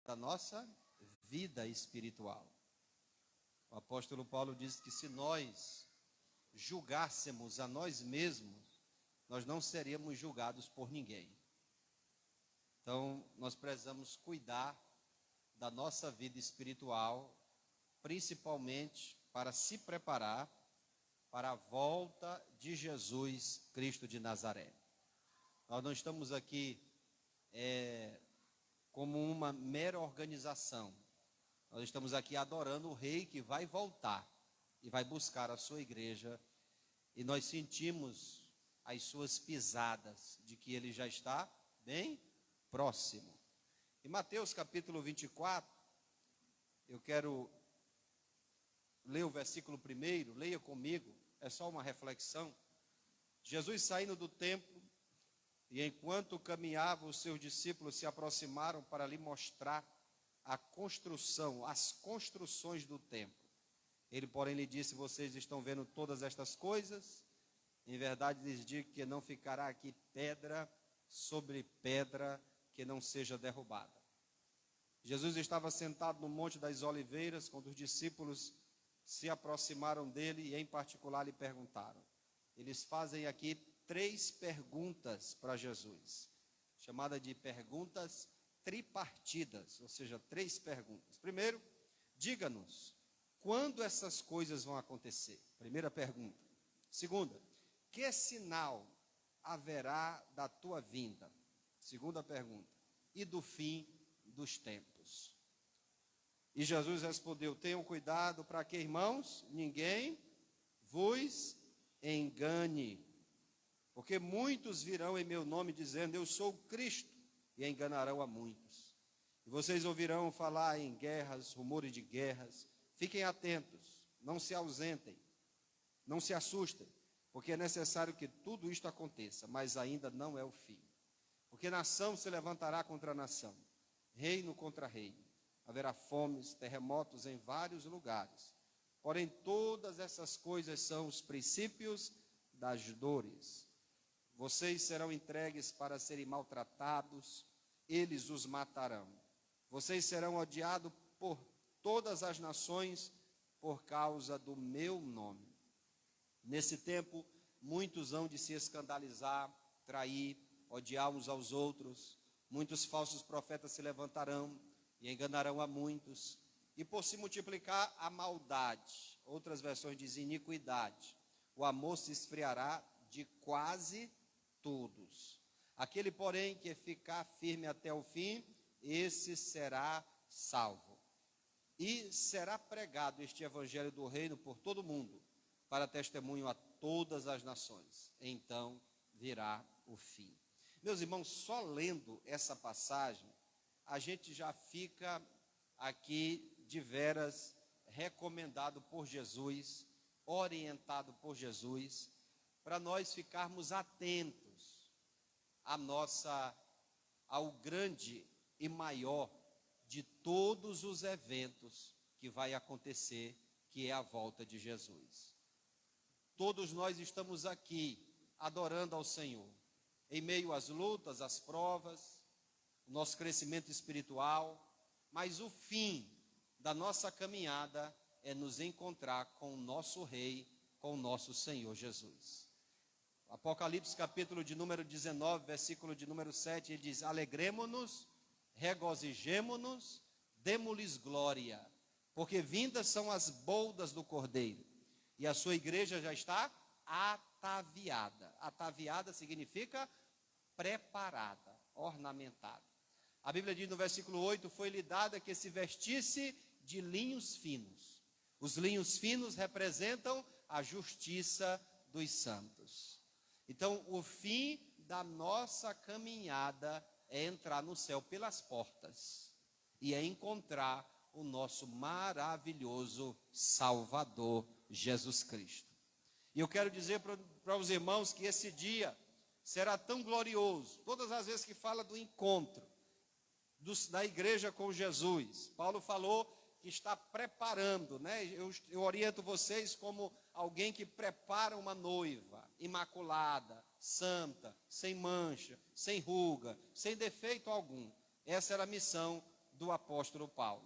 da nossa vida espiritual. O apóstolo Paulo diz que se nós julgássemos a nós mesmos, nós não seríamos julgados por ninguém. Então, nós precisamos cuidar da nossa vida espiritual, principalmente para se preparar para a volta de Jesus Cristo de Nazaré. Nós não estamos aqui como uma mera organização. Nós estamos aqui adorando o Rei que vai voltar e vai buscar a sua igreja, e nós sentimos as suas pisadas de que ele já está bem próximo. Em Mateus capítulo 24, eu quero ler o versículo 1, leia comigo, é só uma reflexão. Jesus saindo do templo, e enquanto caminhava, os seus discípulos se aproximaram para lhe mostrar as construções do templo. Ele, porém, lhe disse: vocês estão vendo todas estas coisas? Em verdade lhes digo que não ficará aqui pedra sobre pedra que não seja derrubada. Jesus estava sentado no Monte das Oliveiras, quando os discípulos se aproximaram dele e, em particular, lhe perguntaram. Eles fazem aqui 3 perguntas para Jesus, chamada de perguntas tripartidas, ou seja, 3 perguntas. Primeiro, diga-nos, quando essas coisas vão acontecer? Primeira pergunta. Segunda, que sinal haverá da tua vinda? Segunda pergunta, e do fim dos tempos? E Jesus respondeu: tenham cuidado para que, irmãos, ninguém vos engane, porque muitos virão em meu nome dizendo: eu sou o Cristo, e enganarão a muitos. E vocês ouvirão falar em guerras, rumores de guerras. Fiquem atentos, não se ausentem, não se assustem, porque é necessário que tudo isto aconteça, mas ainda não é o fim. Porque nação se levantará contra nação, reino contra reino. Haverá fomes, terremotos em vários lugares. Porém, todas essas coisas são os princípios das dores. Vocês serão entregues para serem maltratados, eles os matarão. Vocês serão odiados por todas as nações por causa do meu nome. Nesse tempo, muitos hão de se escandalizar, trair, odiar uns aos outros. Muitos falsos profetas se levantarão e enganarão a muitos. E por se multiplicar a maldade, outras versões dizem iniquidade, o amor se esfriará de quase todos. Aquele, porém, que ficar firme até o fim, esse será salvo. E será pregado este evangelho do reino por todo o mundo, para testemunho a todas as nações. Então virá o fim. Meus irmãos, só lendo essa passagem, a gente já fica aqui de veras recomendado por Jesus, orientado por Jesus, para nós ficarmos atentos ao grande e maior de todos os eventos que vai acontecer, que é a volta de Jesus. Todos nós estamos aqui adorando ao Senhor, em meio às lutas, às provas, o nosso crescimento espiritual, mas o fim da nossa caminhada é nos encontrar com o nosso Rei, com o nosso Senhor Jesus. Apocalipse capítulo de número 19, versículo de número 7, ele diz: alegremo-nos, regozijemo-nos, demo-lhes glória, porque vindas são as boldas do Cordeiro, e a sua igreja já está ataviada. Ataviada significa preparada, ornamentada. A Bíblia diz no versículo 8, foi-lhe dada que se vestisse de linhos finos. Os linhos finos representam a justiça dos santos. Então, o fim da nossa caminhada é entrar no céu pelas portas e é encontrar o nosso maravilhoso Salvador, Jesus Cristo. E eu quero dizer para os irmãos que esse dia será tão glorioso. Todas as vezes que fala do encontro da igreja com Jesus, Paulo falou que está preparando, né? Eu oriento vocês como alguém que prepara uma noiva imaculada, santa, sem mancha, sem ruga, sem defeito algum. Essa era a missão do apóstolo Paulo.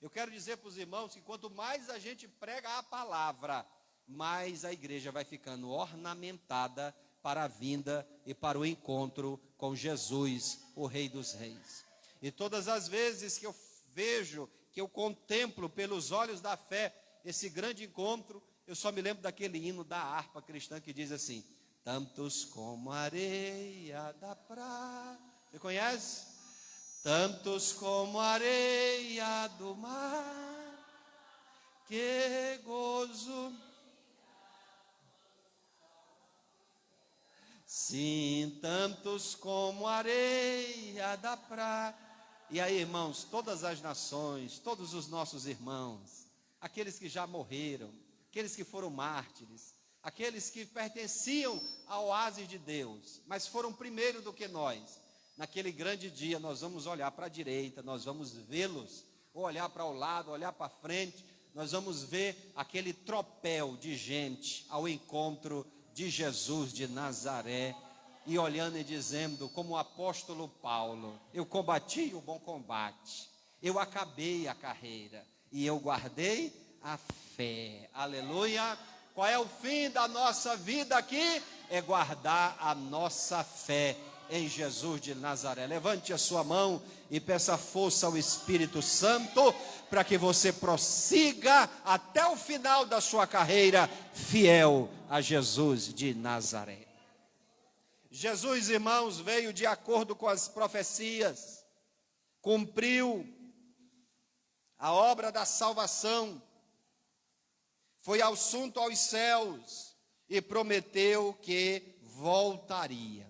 Eu quero dizer para os irmãos que quanto mais a gente prega a palavra, mais a igreja vai ficando ornamentada para a vinda e para o encontro com Jesus, o Rei dos Reis. E todas as vezes que eu vejo, que eu contemplo pelos olhos da fé esse grande encontro, eu só me lembro daquele hino da harpa cristã que diz assim: tantos como a areia da praia. Você conhece? Tantos como a areia do mar, que gozo. Sim, tantos como a areia da praia. E aí, irmãos, todas as nações, todos os nossos irmãos, aqueles que já morreram, aqueles que foram mártires, aqueles que pertenciam ao oásis de Deus, mas foram primeiro do que nós, naquele grande dia nós vamos olhar para a direita, nós vamos vê-los, ou olhar para o lado, olhar para frente, nós vamos ver aquele tropel de gente ao encontro de Jesus de Nazaré, e olhando e dizendo, como o apóstolo Paulo: eu combati o bom combate, eu acabei a carreira, e eu guardei a fé. Aleluia! Qual é o fim da nossa vida aqui? É guardar a nossa fé em Jesus de Nazaré. Levante a sua mão e peça força ao Espírito Santo para que você prossiga até o final da sua carreira fiel a Jesus de Nazaré. Jesus, irmãos, veio de acordo com as profecias, cumpriu a obra da salvação, foi assunto aos céus e prometeu que voltaria.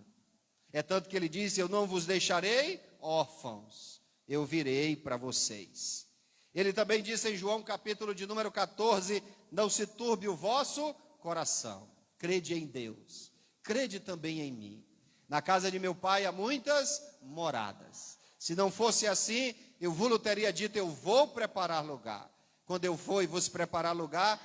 É tanto que ele disse: eu não vos deixarei órfãos, eu virei para vocês. Ele também disse em João capítulo de número 14, não se turbe o vosso coração, crede em Deus, crede também em mim. Na casa de meu pai há muitas moradas. Se não fosse assim, eu vos teria dito, eu vou preparar lugar. Quando eu for e vos preparar lugar,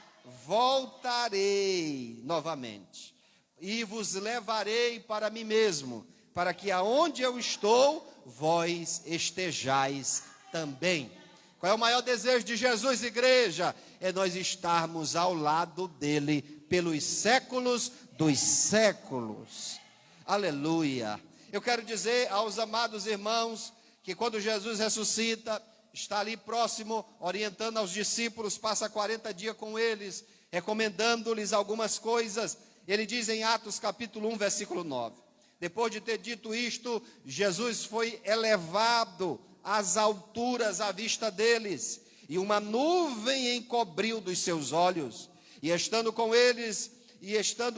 voltarei novamente e vos levarei para mim mesmo, para que aonde eu estou, vós estejais também. Qual é o maior desejo de Jesus, igreja? É nós estarmos ao lado dele pelos séculos dos séculos. Aleluia. Eu quero dizer aos amados irmãos que quando Jesus ressuscita, está ali próximo, orientando aos discípulos, passa 40 dias com eles, recomendando-lhes algumas coisas. Ele diz em Atos capítulo 1, versículo 9. Depois de ter dito isto, Jesus foi elevado às alturas à vista deles, e uma nuvem encobriu dos seus olhos, e estando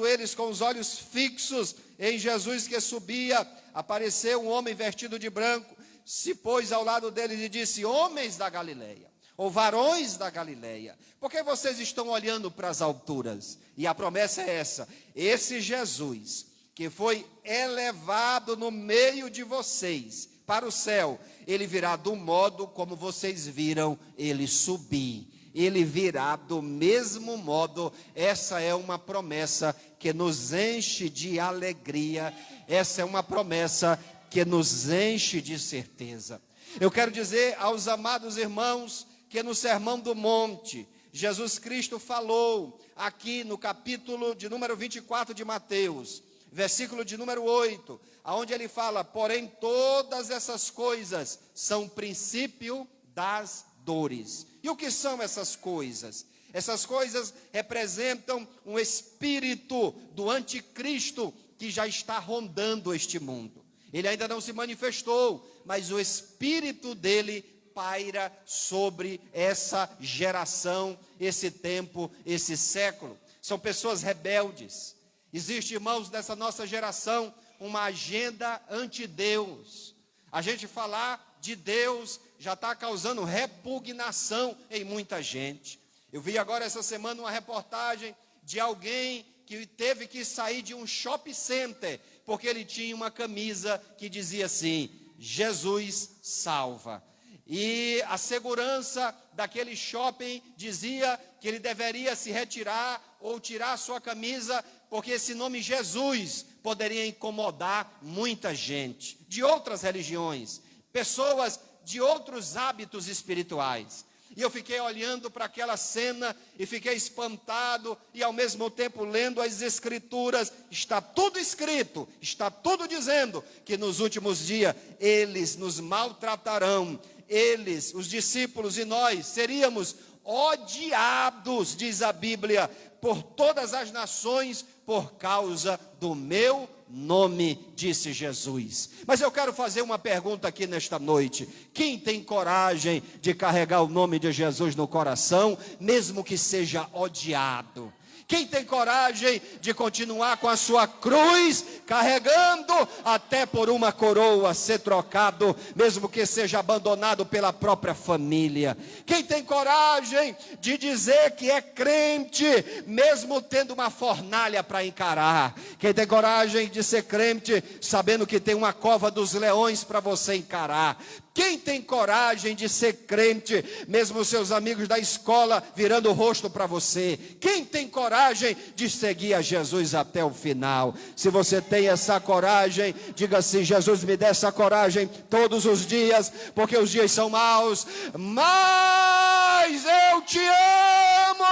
eles com os olhos fixos em Jesus que subia, apareceu um homem vestido de branco, se pôs ao lado deles e disse: homens da Galileia, ou varões da Galileia, por que vocês estão olhando para as alturas? E a promessa é essa: esse Jesus, que foi elevado no meio de vocês para o céu, ele virá do modo como vocês viram ele subir. Ele virá do mesmo modo. Essa é uma promessa que nos enche de alegria. Essa é uma promessa que nos enche de certeza. Eu quero dizer aos amados irmãos que no Sermão do Monte, Jesus Cristo falou aqui no capítulo de número 24 de Mateus, versículo de número 8, aonde ele fala: porém todas essas coisas são princípio das dores. E o que são essas coisas? Essas coisas representam um espírito do anticristo que já está rondando este mundo. Ele ainda não se manifestou, mas o espírito dele paira sobre essa geração, esse tempo, esse século. São pessoas rebeldes. Existe, irmãos, nessa nossa geração, uma agenda anti-Deus. A gente falar de Deus já está causando repugnação em muita gente. Eu vi agora essa semana uma reportagem de alguém que teve que sair de um shopping center, porque ele tinha uma camisa que dizia assim: Jesus salva. E a segurança daquele shopping dizia que ele deveria se retirar ou tirar a sua camisa, porque esse nome Jesus poderia incomodar muita gente de outras religiões, pessoas de outros hábitos espirituais. E eu fiquei olhando para aquela cena e fiquei espantado e ao mesmo tempo lendo as escrituras. Está tudo escrito, está tudo dizendo que nos últimos dias eles nos maltratarão. Eles, os discípulos e nós, seríamos odiados, diz a Bíblia, por todas as nações por causa do meu nome, disse Jesus. Mas eu quero fazer uma pergunta aqui nesta noite. Quem tem coragem de carregar o nome de Jesus no coração, mesmo que seja odiado? Quem tem coragem de continuar com a sua cruz, carregando até por uma coroa ser trocado, mesmo que seja abandonado pela própria família? Quem tem coragem de dizer que é crente, mesmo tendo uma fornalha para encarar? Quem tem coragem de ser crente, sabendo que tem uma cova dos leões para você encarar? Quem tem coragem de ser crente, mesmo seus amigos da escola virando o rosto para você? Quem tem coragem de seguir a Jesus até o final? Se você tem essa coragem, diga assim: Jesus, me dê essa coragem todos os dias, porque os dias são maus, mas eu te amo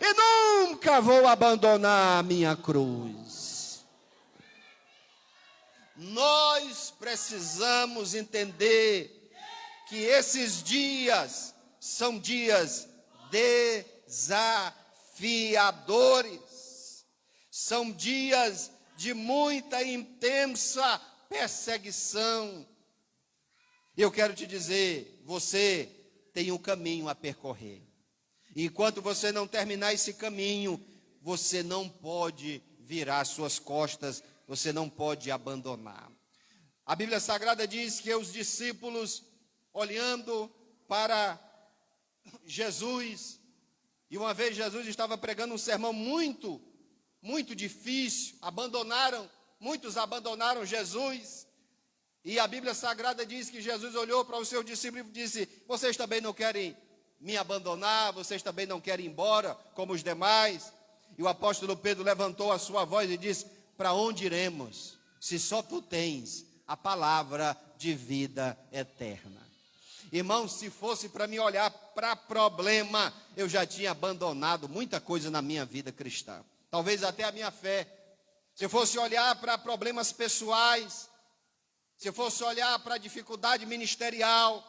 e nunca vou abandonar a minha cruz. Nós precisamos entender que esses dias são dias desafiadores, são dias de muita e intensa perseguição. Eu quero te dizer, você tem um caminho a percorrer. E enquanto você não terminar esse caminho, você não pode virar suas costas, você não pode abandonar. A Bíblia Sagrada diz que os discípulos, olhando para Jesus, e uma vez Jesus estava pregando um sermão muito difícil, muitos abandonaram Jesus, e a Bíblia Sagrada diz que Jesus olhou para os seus discípulos e disse: vocês também não querem me abandonar, vocês também não querem ir embora, como os demais? E o apóstolo Pedro levantou a sua voz e disse: para onde iremos, se só tu tens a palavra de vida eterna? Irmão, se fosse para me olhar para problema, eu já tinha abandonado muita coisa na minha vida cristã, talvez até a minha fé. Se eu fosse olhar para problemas pessoais, se eu fosse olhar para dificuldade ministerial,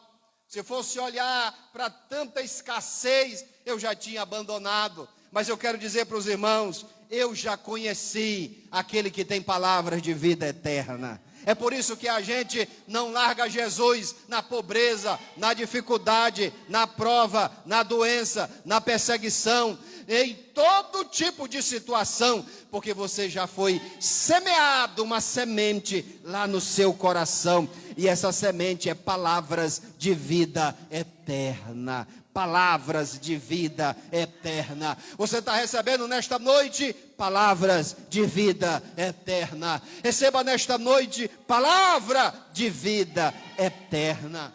se eu fosse olhar para tanta escassez, eu já tinha abandonado. Mas eu quero dizer para os irmãos, eu já conheci aquele que tem palavras de vida eterna. É por isso que a gente não larga Jesus na pobreza, na dificuldade, na prova, na doença, na perseguição, em todo tipo de situação, porque você já foi semeado uma semente lá no seu coração, e essa semente é palavras de vida eterna. Palavras de vida eterna. Você está recebendo nesta noite palavras de vida eterna. Receba nesta noite palavra de vida eterna.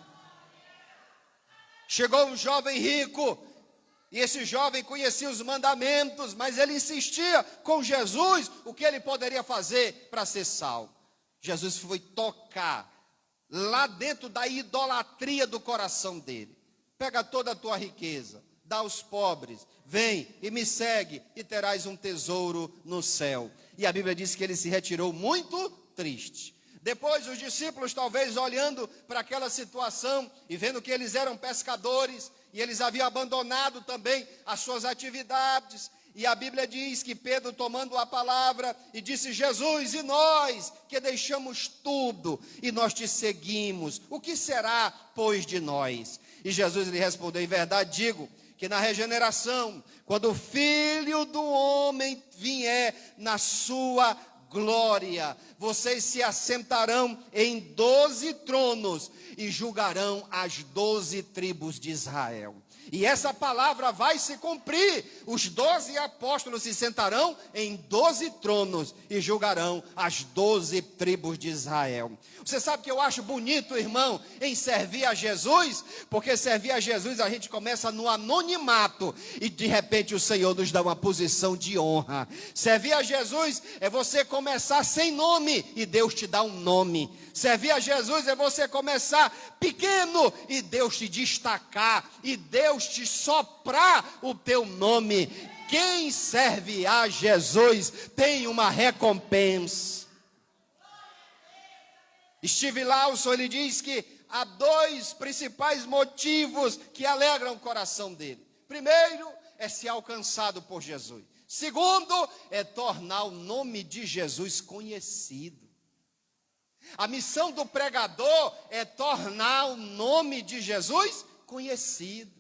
Chegou um jovem rico, e esse jovem conhecia os mandamentos, mas ele insistia com Jesus o que ele poderia fazer para ser salvo. Jesus foi tocar lá dentro da idolatria do coração dele. Pega toda a tua riqueza, dá aos pobres, vem e me segue e terás um tesouro no céu. E a Bíblia diz que ele se retirou muito triste. Depois os discípulos, talvez olhando para aquela situação e vendo que eles eram pescadores e eles haviam abandonado também as suas atividades. E a Bíblia diz que Pedro, tomando a palavra, e disse: Jesus, e nós que deixamos tudo e nós te seguimos, o que será, pois, de nós? E Jesus lhe respondeu: em verdade digo que na regeneração, quando o Filho do Homem vier na sua glória, vocês se assentarão em 12 tronos e julgarão as 12 tribos de Israel. E essa palavra vai se cumprir. Os 12 apóstolos se sentarão em 12 tronos e julgarão as 12 tribos de Israel. Você sabe que eu acho bonito, irmão, em servir a Jesus? Porque servir a Jesus a gente começa no anonimato e de repente o Senhor nos dá uma posição de honra. Servir a Jesus é você começar sem nome e Deus te dá um nome. Servir a Jesus é você começar pequeno e Deus te destacar e Deus te soprar o teu nome. Quem serve a Jesus tem uma recompensa. Steve Lawson, ele diz que há 2 principais motivos que alegram o coração dele. Primeiro, é ser alcançado por Jesus. Segundo, é tornar o nome de Jesus conhecido. A missão do pregador é tornar o nome de Jesus conhecido.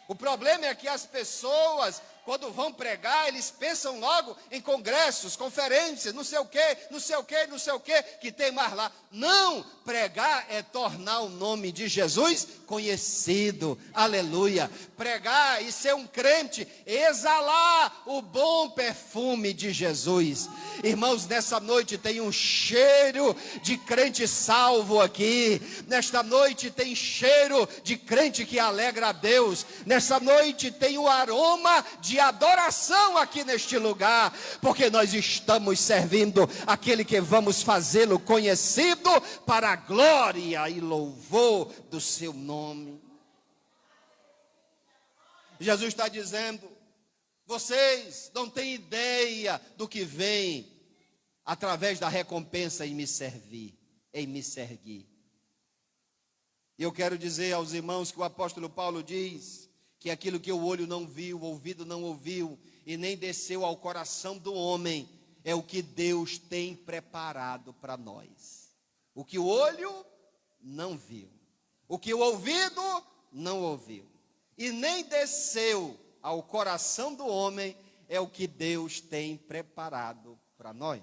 O problema é que as pessoas, quando vão pregar, eles pensam logo em congressos, conferências, não sei o que, que tem mais lá. Não, pregar é tornar o nome de Jesus conhecido. Aleluia. Pregar e ser um crente, exalar o bom perfume de Jesus. Irmãos, nessa noite tem um cheiro de crente salvo aqui. Nesta noite tem cheiro de crente que alegra a Deus. Nessa noite tem o aroma de adoração aqui neste lugar, porque nós estamos servindo aquele que vamos fazê-lo conhecido para a glória e louvor do seu nome. Jesus está dizendo: vocês não têm ideia do que vem através da recompensa em me servir, em me seguir. E eu quero dizer aos irmãos que o apóstolo Paulo diz que aquilo que o olho não viu, o ouvido não ouviu e nem desceu ao coração do homem, é o que Deus tem preparado para nós. O que o olho não viu, o que o ouvido não ouviu e nem desceu ao coração do homem, é o que Deus tem preparado para nós.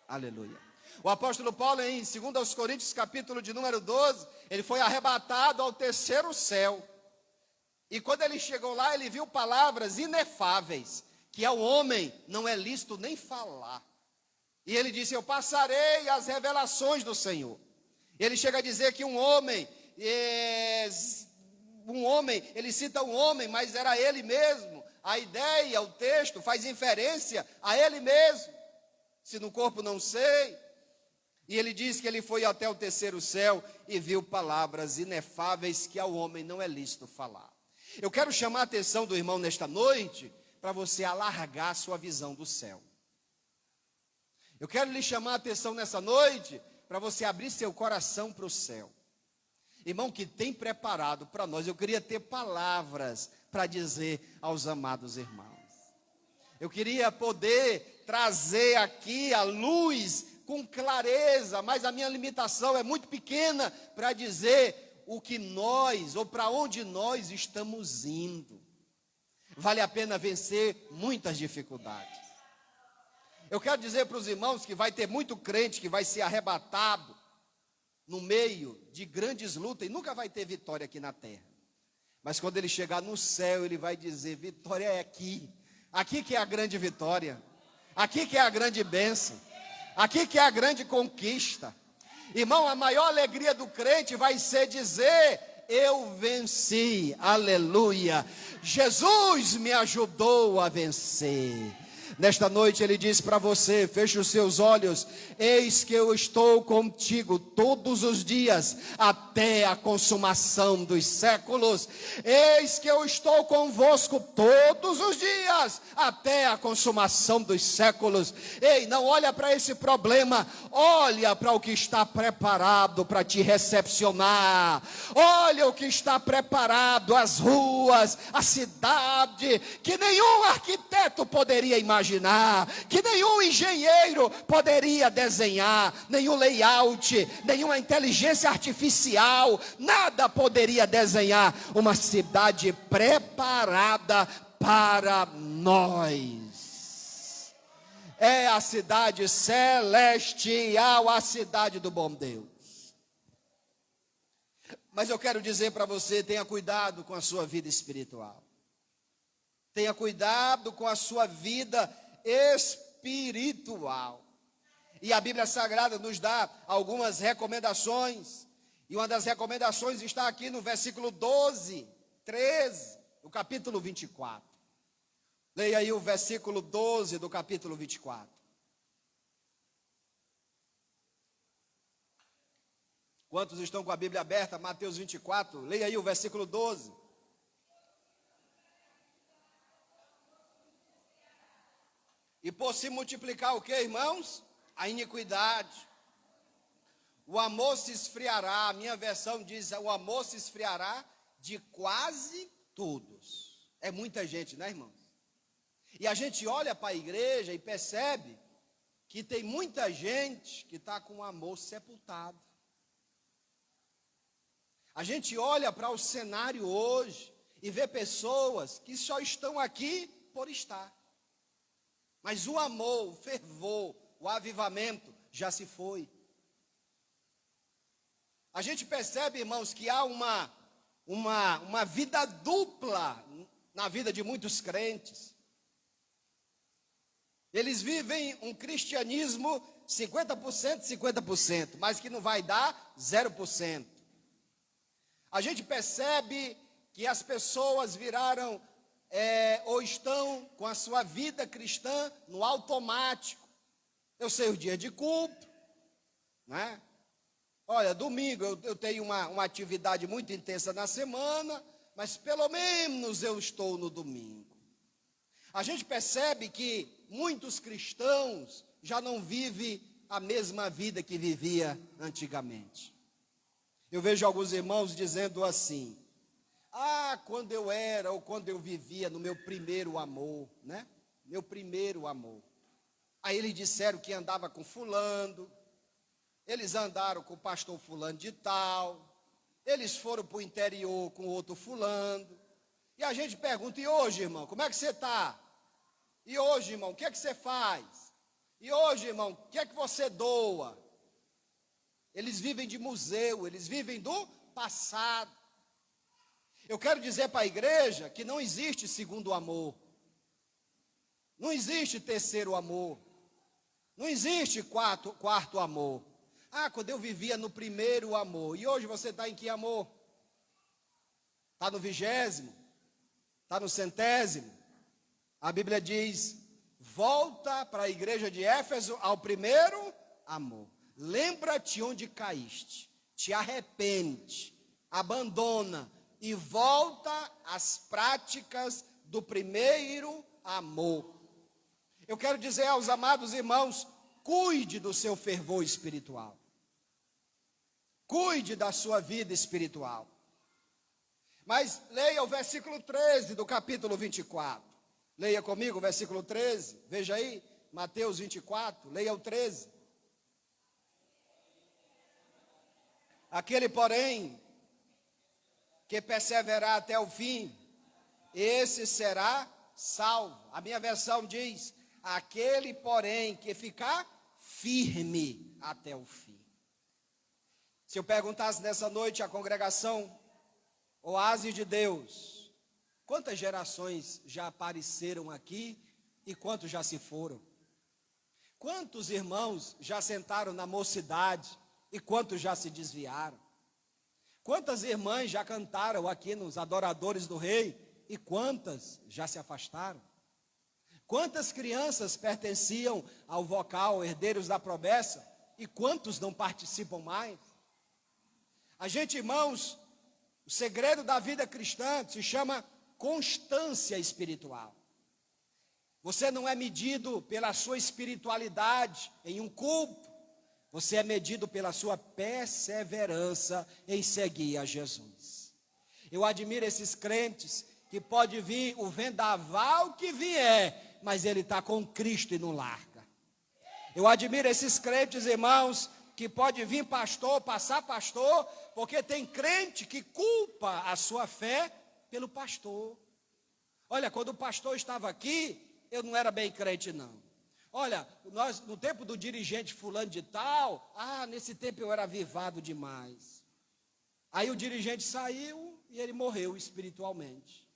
Aleluia. O apóstolo Paulo, em 2 Coríntios, capítulo de número 12, ele foi arrebatado ao 3º céu. E quando ele chegou lá, ele viu palavras inefáveis, que ao homem não é lícito nem falar. E ele disse: eu passarei as revelações do Senhor. Ele chega a dizer que um homem, ele cita um homem, mas era ele mesmo. A ideia, o texto faz inferência a ele mesmo. Se no corpo não sei. E ele diz que ele foi até o 3º céu e viu palavras inefáveis que ao homem não é lícito falar. Eu quero chamar a atenção do irmão nesta noite para você alargar a sua visão do céu. Eu quero lhe chamar a atenção nessa noite para você abrir seu coração para o céu. Irmão, que tem preparado para nós. Eu queria ter palavras para dizer aos amados irmãos. Eu queria poder trazer aqui a luz com clareza, mas a minha limitação é muito pequena para dizer o que nós, ou para onde nós estamos indo. Vale a pena vencer muitas dificuldades. Eu quero dizer para os irmãos que vai ter muito crente que vai ser arrebatado no meio de grandes lutas e nunca vai ter vitória aqui na terra. Mas quando ele chegar no céu, ele vai dizer: vitória é aqui. Aqui que é a grande vitória. Aqui que é a grande bênção. Aqui que é a grande conquista. Irmão, a maior alegria do crente vai ser dizer: eu venci, aleluia. Jesus me ajudou a vencer. Nesta noite ele diz para você: feche os seus olhos, eis que eu estou contigo todos os dias, até a consumação dos séculos. Eis que eu estou convosco todos os dias, até a consumação dos séculos. Ei, não olha para esse problema, olha para o que está preparado para te recepcionar. Olha o que está preparado, as ruas, a cidade, que nenhum arquiteto poderia imaginar, que nenhum engenheiro poderia desenhar, nenhum layout, nenhuma inteligência artificial, nada poderia desenhar uma cidade preparada para nós. É a cidade celestial, a cidade do bom Deus. Mas eu quero dizer para você, tenha cuidado com a sua vida espiritual. Tenha cuidado com a sua vida espiritual. E a Bíblia Sagrada nos dá algumas recomendações. E uma das recomendações está aqui no versículo 12, 13, do capítulo 24. Leia aí o versículo 12 do capítulo 24. Quantos estão com a Bíblia aberta? Mateus 24, leia aí o versículo 12. E por se multiplicar o que, irmãos? A iniquidade. O amor se esfriará. A minha versão diz, o amor se esfriará de quase todos. É muita gente, né, irmãos? E a gente olha para a igreja e percebe que tem muita gente que está com o amor sepultado. A gente olha para o cenário hoje e vê pessoas que só estão aqui por estar. Mas o amor, o fervor, o avivamento já se foi. A gente percebe, irmãos, que há uma vida dupla na vida de muitos crentes. Eles vivem um cristianismo 50%, 50%, mas que não vai dar 0%. A gente percebe que as pessoas viraram ou estão com a sua vida cristã no automático. Eu sei o dia de culto, né? Olha, domingo eu tenho uma atividade muito intensa na semana, mas pelo menos eu estou no domingo. A gente percebe que muitos cristãos já não vivem a mesma vida que vivia antigamente. Eu vejo alguns irmãos dizendo assim: quando eu era ou quando eu vivia no meu primeiro amor, né? Meu primeiro amor. Aí eles disseram que andava com fulano, eles andaram com o pastor fulano de tal, eles foram para o interior com outro fulano. E a gente pergunta: e hoje, irmão, como é que você está? E hoje, irmão, o que é que você faz? E hoje, irmão, o que é que você doa? Eles vivem de museu, eles vivem do passado. Eu quero dizer para a igreja que não existe segundo amor. Não existe terceiro amor. Não existe quarto amor. Quando eu vivia no primeiro amor. E hoje você está em que amor? Está no 20º? Está no 100º? A Bíblia diz: volta para a igreja de Éfeso ao primeiro amor. Lembra-te onde caíste, te arrepende, abandona e volta às práticas do primeiro amor. Eu quero dizer aos amados irmãos: cuide do seu fervor espiritual. Cuide da sua vida espiritual. Mas leia o versículo 13 do capítulo 24. Leia comigo o versículo 13. Veja aí, Mateus 24, leia o 13. Aquele, porém, que perseverar até o fim, esse será salvo. A minha versão diz: aquele, porém, que ficar firme até o fim. Se eu perguntasse nessa noite à congregação Oásis de Deus, quantas gerações já apareceram aqui e quantos já se foram? Quantos irmãos já sentaram na mocidade e quantos já se desviaram? Quantas irmãs já cantaram aqui nos Adoradores do Rei e quantas já se afastaram? Quantas crianças pertenciam ao vocal Herdeiros da Promessa e quantos não participam mais? A gente, irmãos, o segredo da vida cristã se chama constância espiritual. Você não é medido pela sua espiritualidade em um culto, você é medido pela sua perseverança em seguir a Jesus. Eu admiro esses crentes que pode vir o vendaval que vier, mas ele está com Cristo e não larga. Eu admiro esses crentes, irmãos, que pode vir pastor, passar pastor, porque tem crente que culpa a sua fé pelo pastor. Olha, quando o pastor estava aqui, eu não era bem crente não. Olha, nós no tempo do dirigente fulano de tal, nesse tempo eu era avivado demais. Aí o dirigente saiu e ele morreu espiritualmente.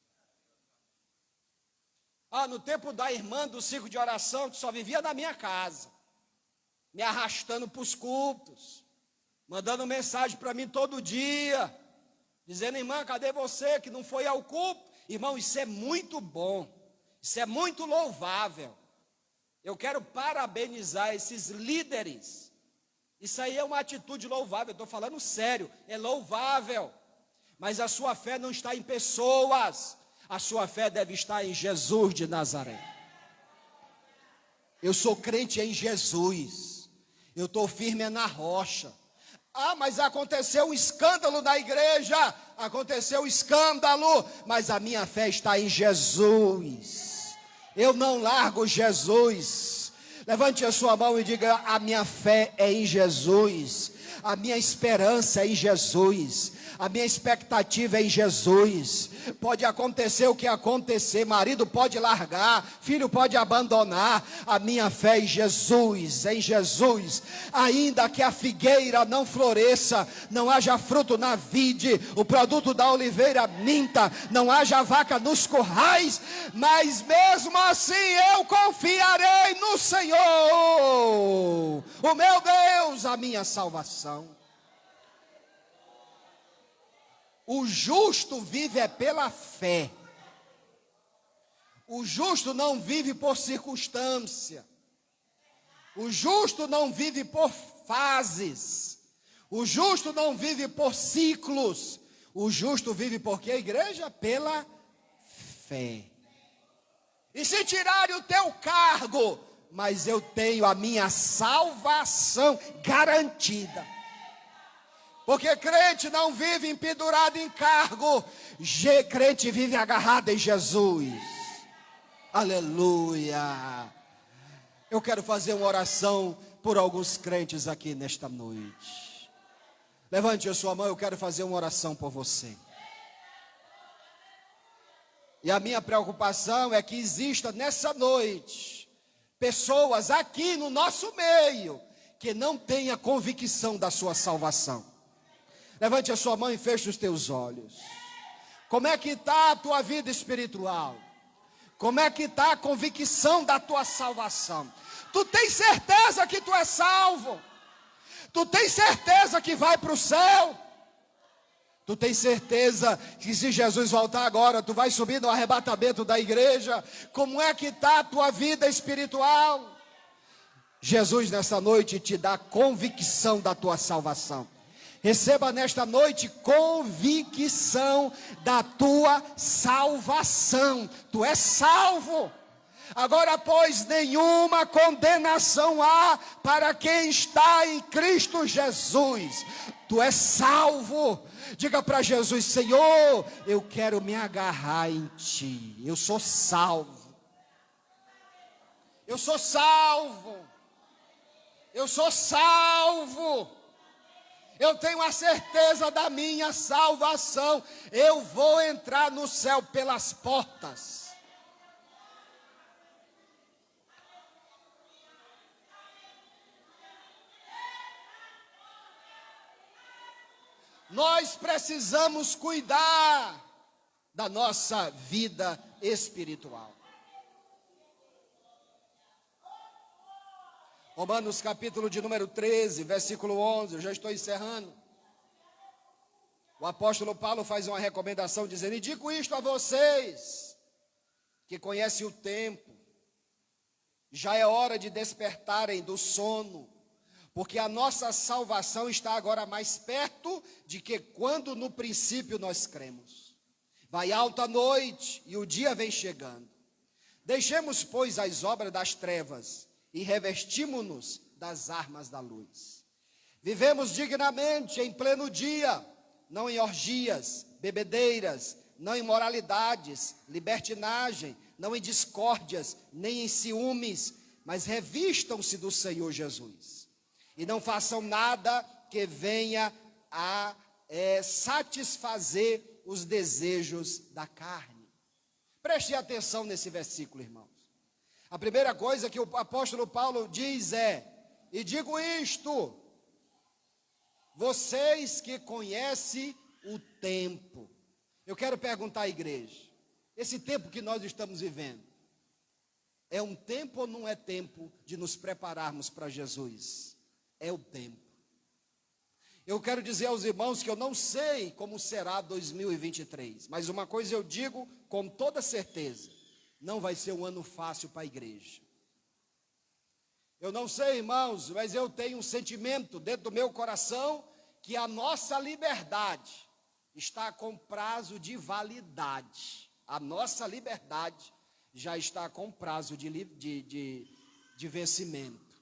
No tempo da irmã do ciclo de oração, que só vivia na minha casa, me arrastando para os cultos, mandando mensagem para mim todo dia, dizendo: irmã, cadê você que não foi ao culto? Irmão, isso é muito bom, isso é muito louvável. Eu quero parabenizar esses líderes. Isso aí é uma atitude louvável, eu estou falando sério, é louvável. Mas a sua fé não está em pessoas, a sua fé deve estar em Jesus de Nazaré. Eu sou crente em Jesus, eu estou firme na rocha. Mas aconteceu um escândalo na igreja, aconteceu um escândalo, mas a minha fé está em Jesus. Eu não largo Jesus. Levante a sua mão e diga: a minha fé é em Jesus, a minha esperança é em Jesus, a minha expectativa é em Jesus. Pode acontecer o que acontecer, marido pode largar, filho pode abandonar, a minha fé é em Jesus, em Jesus. Ainda que a figueira não floresça, não haja fruto na vide, o produto da oliveira minta, não haja vaca nos currais, mas mesmo assim eu confiarei no Senhor, o meu Deus, a minha salvação. O justo vive pela fé. O justo não vive por circunstância. O justo não vive por fases. O justo não vive por ciclos. O justo vive por quê, igreja? Pela fé. E se tirarem o teu cargo, mas eu tenho a minha salvação garantida. Porque crente não vive empedurado em cargo, crente vive agarrado em Jesus. Aleluia. Eu quero fazer uma oração por alguns crentes aqui nesta noite. Levante a sua mão, eu quero fazer uma oração por você. E a minha preocupação é que exista nessa noite pessoas aqui no nosso meio que não tenham convicção da sua salvação. Levante a sua mão e feche os teus olhos. Como é que está a tua vida espiritual? Como é que está a convicção da tua salvação? Tu tens certeza que tu és salvo? Tu tens certeza que vai para o céu? Tu tens certeza que se Jesus voltar agora, tu vai subir no arrebatamento da igreja? Como é que está a tua vida espiritual? Jesus nessa noite te dá convicção da tua salvação. Receba nesta noite convicção da tua salvação. Tu és salvo. Agora, pois, nenhuma condenação há para quem está em Cristo Jesus. Tu és salvo. Diga para Jesus: Senhor, eu quero me agarrar em Ti. Eu sou salvo. Eu sou salvo. Eu sou salvo. Eu tenho a certeza da minha salvação. Eu vou entrar no céu pelas portas. Nós precisamos cuidar da nossa vida espiritual. Romanos capítulo de número 13, versículo 11, eu já estou encerrando. O apóstolo Paulo faz uma recomendação dizendo: e digo isto a vocês, que conhecem o tempo, já é hora de despertarem do sono, porque a nossa salvação está agora mais perto de que quando no princípio nós cremos. Vai alta a noite e o dia vem chegando. Deixemos, pois, as obras das trevas e revestimos-nos das armas da luz. Vivemos dignamente em pleno dia, não em orgias, bebedeiras, não em moralidades, libertinagem, não em discórdias, nem em ciúmes, mas revistam-se do Senhor Jesus. E não façam nada que venha a satisfazer os desejos da carne. Preste atenção nesse versículo, irmãos. A primeira coisa que o apóstolo Paulo diz é: e digo isto, vocês que conhecem o tempo. Eu quero perguntar à igreja, esse tempo que nós estamos vivendo, é um tempo ou não é tempo de nos prepararmos para Jesus? É o tempo. Eu quero dizer aos irmãos que eu não sei como será 2023, mas uma coisa eu digo com toda certeza: não vai ser um ano fácil para a igreja. Eu não sei, irmãos, mas eu tenho um sentimento dentro do meu coração que a nossa liberdade está com prazo de validade. A nossa liberdade já está com prazo de vencimento.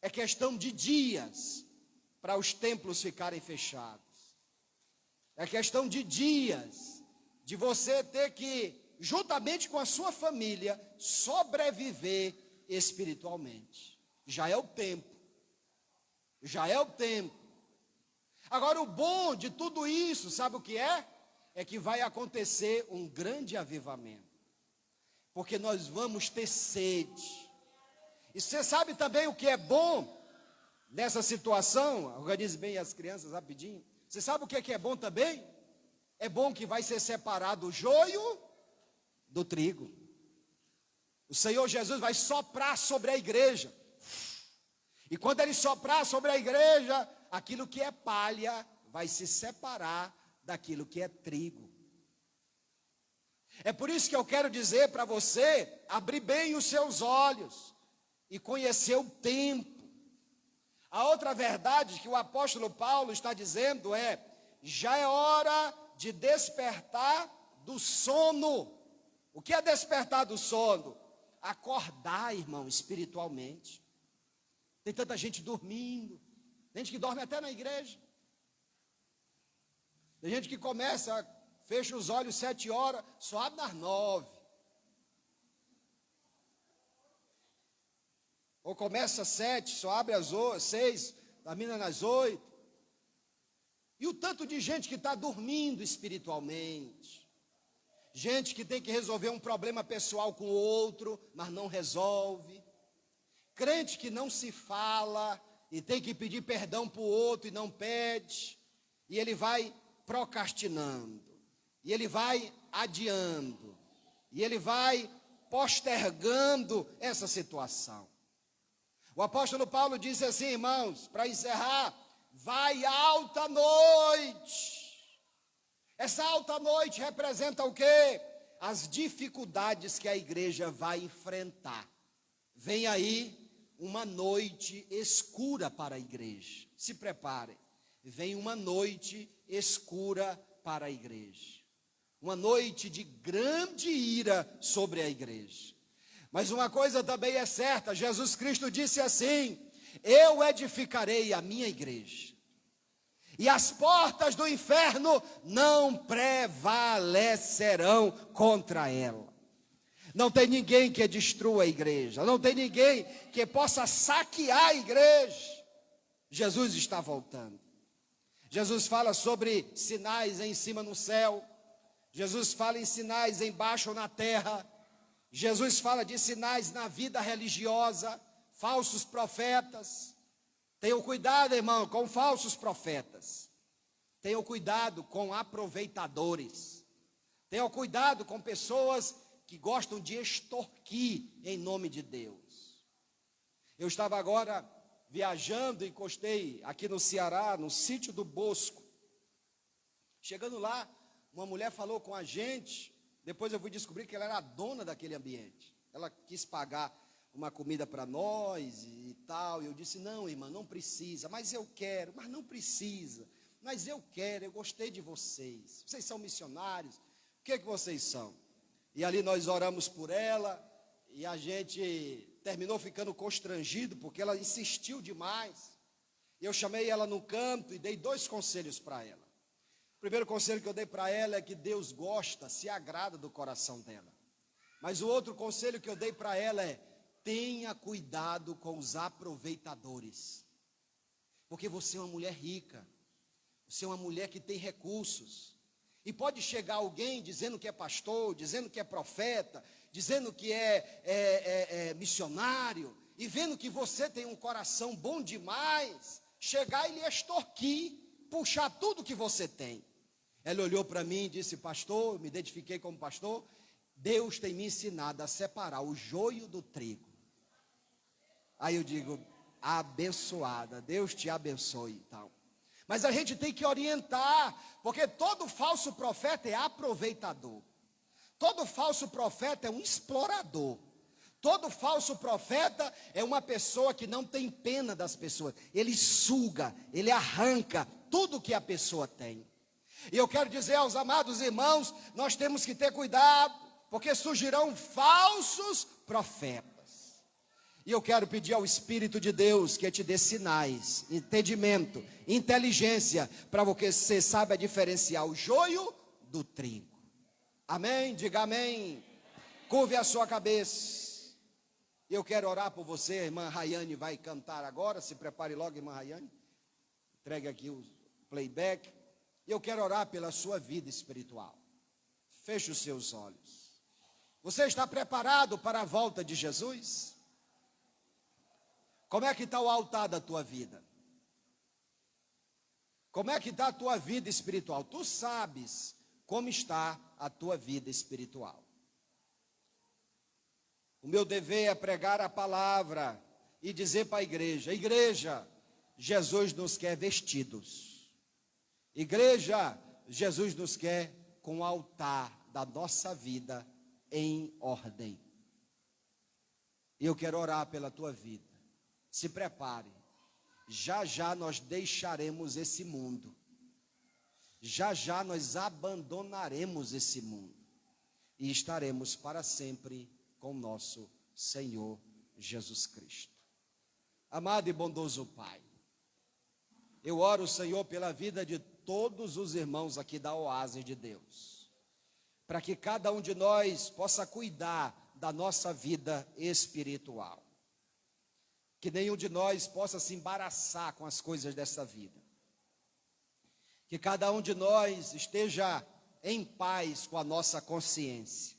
É questão de dias para os templos ficarem fechados. É questão de dias de você ter que, juntamente com a sua família, sobreviver espiritualmente. Já é o tempo. Já é o tempo. Agora, o bom de tudo isso, sabe o que é? É que vai acontecer um grande avivamento. Porque nós vamos ter sede. E você sabe também o que é bom nessa situação? Organize bem as crianças rapidinho. Você sabe o que é bom também? É bom que vai ser separado o joio do trigo. O Senhor Jesus vai soprar sobre a igreja. E quando Ele soprar sobre a igreja, aquilo que é palha vai se separar daquilo que é trigo. É por isso que eu quero dizer para você, abrir bem os seus olhos e conhecer o tempo. A outra verdade que o apóstolo Paulo está dizendo é: já é hora de despertar do sono. O que é despertar do sono? Acordar, irmão, espiritualmente. Tem tanta gente dormindo, tem gente que dorme até na igreja. Tem gente que começa, fecha os olhos 7 horas, só abre nas 9. Ou começa às 7, só abre às 6, termina nas 8. E o tanto de gente que está dormindo espiritualmente. Gente que tem que resolver um problema pessoal com o outro, mas não resolve. Crente que não se fala e tem que pedir perdão para o outro e não pede. E ele vai procrastinando. E ele vai adiando. E ele vai postergando essa situação. O apóstolo Paulo disse assim, irmãos, para encerrar: vai alta noite. Essa alta noite representa o quê? As dificuldades que a igreja vai enfrentar. Vem aí uma noite escura para a igreja. Se preparem. Vem uma noite escura para a igreja. Uma noite de grande ira sobre a igreja. Mas uma coisa também é certa, Jesus Cristo disse assim: eu edificarei a minha igreja, e as portas do inferno não prevalecerão contra ela. Não tem ninguém que destrua a igreja, não tem ninguém que possa saquear a igreja. Jesus está voltando. Jesus fala sobre sinais em cima no céu, Jesus fala em sinais embaixo na terra, Jesus fala de sinais na vida religiosa, falsos profetas. Tenham cuidado, irmão, com falsos profetas. Tenham cuidado com aproveitadores. Tenham cuidado com pessoas que gostam de extorquir em nome de Deus. Eu estava agora viajando, encostei aqui no Ceará, no sítio do Bosco. Chegando lá, uma mulher falou com a gente. Depois eu fui descobrir que ela era a dona daquele ambiente. Ela quis pagar uma comida para nós e tal. E eu disse: não, irmã, não precisa. Mas eu quero. Mas não precisa. Mas eu quero, eu gostei de vocês. Vocês são missionários? O que é que vocês são? E ali nós oramos por ela. E a gente terminou ficando constrangido, porque ela insistiu demais. Eu chamei ela no canto e dei 2 conselhos para ela. O primeiro conselho que eu dei para ela é que Deus gosta, se agrada do coração dela. Mas o outro conselho que eu dei para ela é: tenha cuidado com os aproveitadores. Porque você é uma mulher rica, você é uma mulher que tem recursos. E pode chegar alguém dizendo que é pastor, dizendo que é profeta, dizendo que é missionário, e vendo que você tem um coração bom demais, chegar e lhe extorquir. puxar tudo que você tem. Ela olhou para mim e disse: pastor, eu me identifiquei como pastor, Deus tem me ensinado a separar o joio do trigo. Aí eu digo: abençoada, Deus te abençoe e tal. Mas a gente tem que orientar, porque todo falso profeta é aproveitador. Todo falso profeta é um explorador. Todo falso profeta é uma pessoa que não tem pena das pessoas. Ele suga, ele arranca tudo que a pessoa tem. E eu quero dizer aos amados irmãos, nós temos que ter cuidado, porque surgirão falsos profetas. E eu quero pedir ao Espírito de Deus que te dê sinais, entendimento, inteligência, para você saiba diferenciar o joio do trigo. Amém? Diga amém. Curve a sua cabeça. Eu quero orar por você. A irmã Rayane vai cantar agora. Se prepare logo, irmã Rayane. Entregue aqui o playback. Eu quero orar pela sua vida espiritual. Feche os seus olhos. Você está preparado para a volta de Jesus? Como é que está o altar da tua vida? Como é que está a tua vida espiritual? Tu sabes como está a tua vida espiritual. O meu dever é pregar a palavra e dizer para a igreja, Jesus nos quer vestidos. Igreja, Jesus nos quer com o altar da nossa vida em ordem. E eu quero orar pela tua vida. Se prepare, já nós deixaremos esse mundo, já nós abandonaremos esse mundo, e estaremos para sempre com nosso Senhor Jesus Cristo. Amado e bondoso Pai, eu oro, Senhor, pela vida de todos os irmãos aqui da Oásis de Deus, para que cada um de nós possa cuidar da nossa vida espiritual. Que nenhum de nós possa se embaraçar com as coisas dessa vida. Que cada um de nós esteja em paz com a nossa consciência.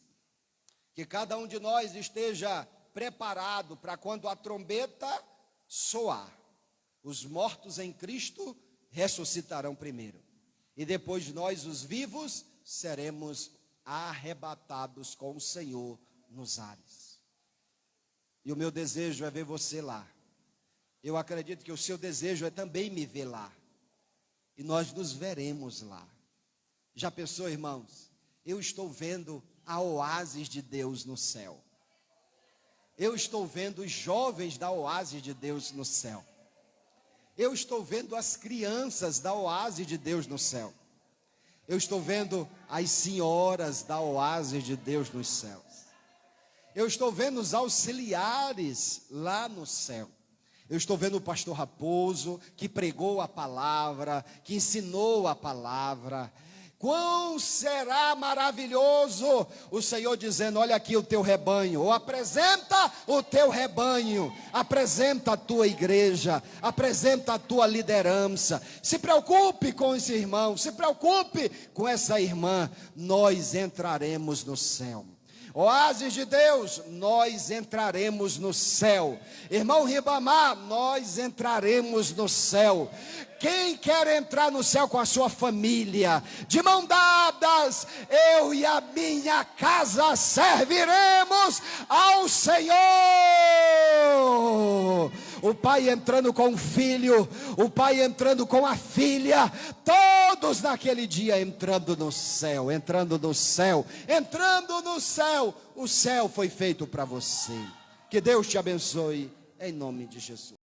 Que cada um de nós esteja preparado para quando a trombeta soar. Os mortos em Cristo ressuscitarão primeiro. E depois nós, os vivos, seremos arrebatados com o Senhor nos ares. E o meu desejo é ver você lá. Eu acredito que o seu desejo é também me ver lá. E nós nos veremos lá. Já pensou, irmãos? Eu estou vendo a Oásis de Deus no céu. Eu estou vendo os jovens da Oásis de Deus no céu. Eu estou vendo as crianças da Oásis de Deus no céu. Eu estou vendo as senhoras da Oásis de Deus nos céus. Eu estou vendo os auxiliares lá no céu. Eu estou vendo o pastor Raposo, que pregou a palavra, que ensinou a palavra. Quão será maravilhoso o Senhor dizendo: olha aqui o teu rebanho, ou apresenta o teu rebanho, apresenta a tua igreja, apresenta a tua liderança. Se preocupe com esse irmão, se preocupe com essa irmã, nós entraremos no céu. Oásis de Deus, nós entraremos no céu. Irmão Ribamar, nós entraremos no céu. Quem quer entrar no céu com a sua família, de mão dadas, eu e a minha casa serviremos ao Senhor. O pai entrando com o filho, o pai entrando com a filha, todos naquele dia entrando no céu, entrando no céu, entrando no céu. O céu foi feito para você. Que Deus te abençoe, em nome de Jesus.